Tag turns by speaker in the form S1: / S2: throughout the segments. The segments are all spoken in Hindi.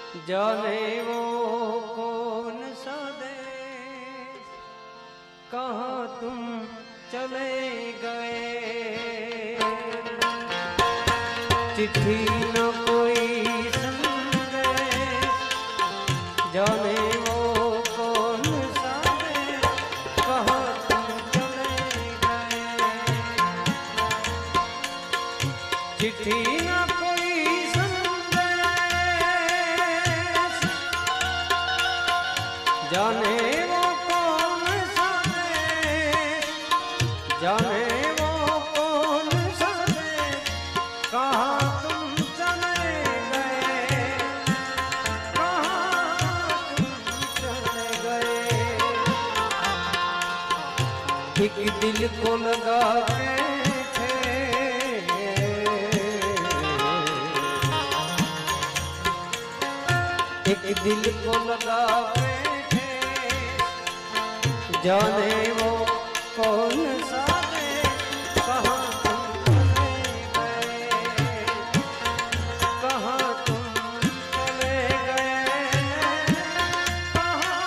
S1: जाने वो कौन सा देश, कहाँ तुम चले गए। चिट्ठी न कोई संदेश, जाने वो कौन सा देश, कहाँ तुम चले गए। चिट्ठी न कोई संदेश, जाने वो कौन सा देश, जाने वो कौन सा देश, कहाँ तुम चले गए, कहाँ तुम चले गए। एक दिल को लगा के थे, एक दिल को लगा के जाने वो कौन सा देश, कहाँ तुम चले गए, कहाँ तुम चले गए, कहाँ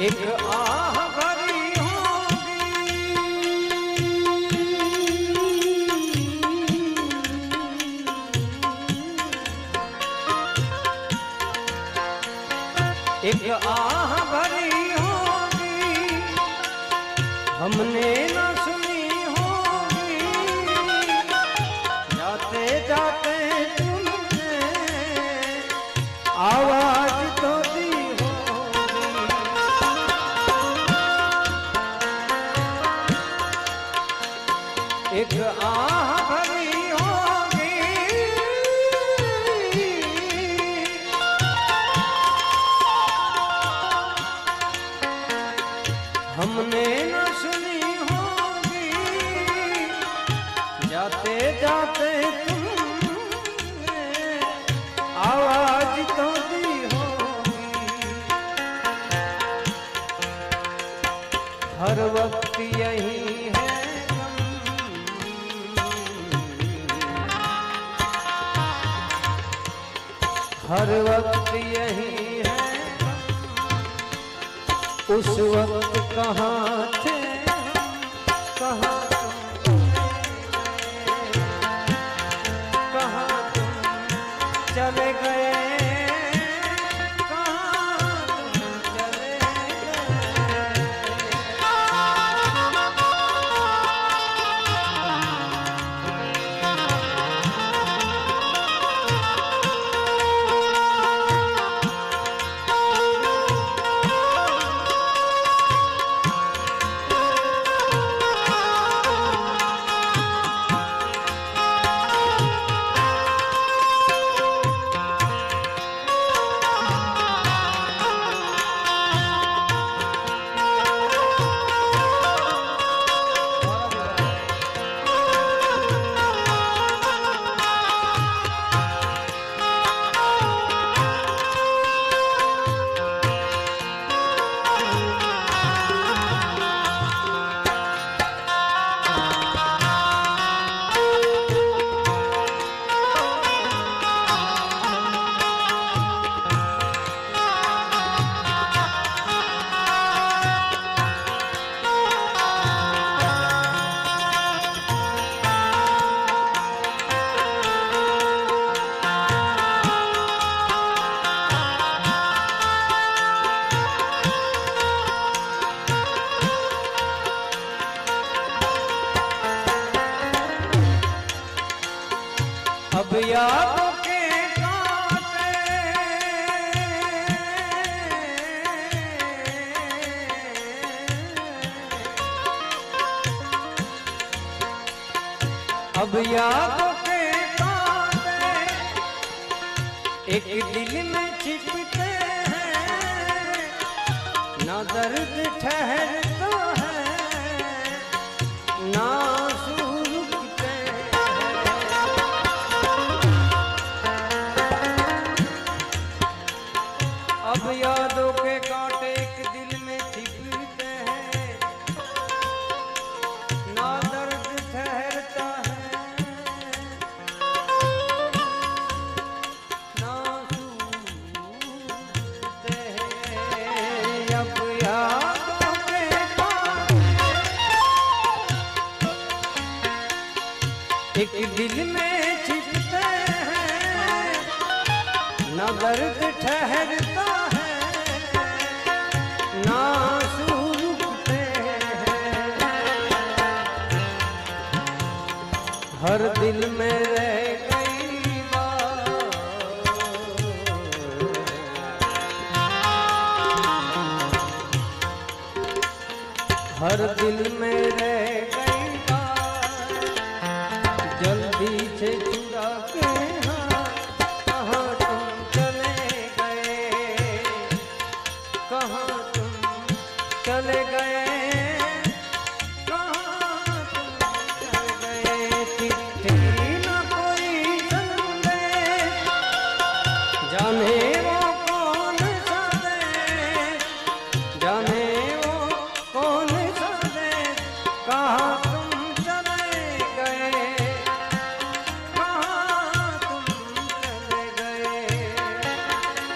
S1: एक आह भरी होगी, एक आह भरी होगी, हमने न सुनी होगी, जाते जाते तुमने आवाज तो दी होगी। एक आह भरी होगी, हमने न सुनी होगी, जाते जाते तुमने आवाज तो दी होगी। हर वक्त यही है हर वक्त यही है, उस वक्त कहाँ थे हम, कहाँ तुम कहाँ तुम चले गए, कहाँ तुम चले गए। यादों के कांटे एक दिल में छिपते हैं, ना दर्द ठहरता है ना आंसू रुकते हैं। अब यादों के कांटे एक दिल में छिपते हैं, ना दर्द ठहरता है ना आंसू रुकते हैं। अब यादों के कांटे एक दिल में छिपते हैं, ना दर्द ठहरता है ना आंसू रुकते हैं। हर दिल में रह गई बात, हर दिल में रह गई बात, जल्दी से चुरा के कहाँ तुम चले गए, कहाँ तुम चले गए, कहाँ तुम चले गए। चिट्ठी न कोई संदेश, जाने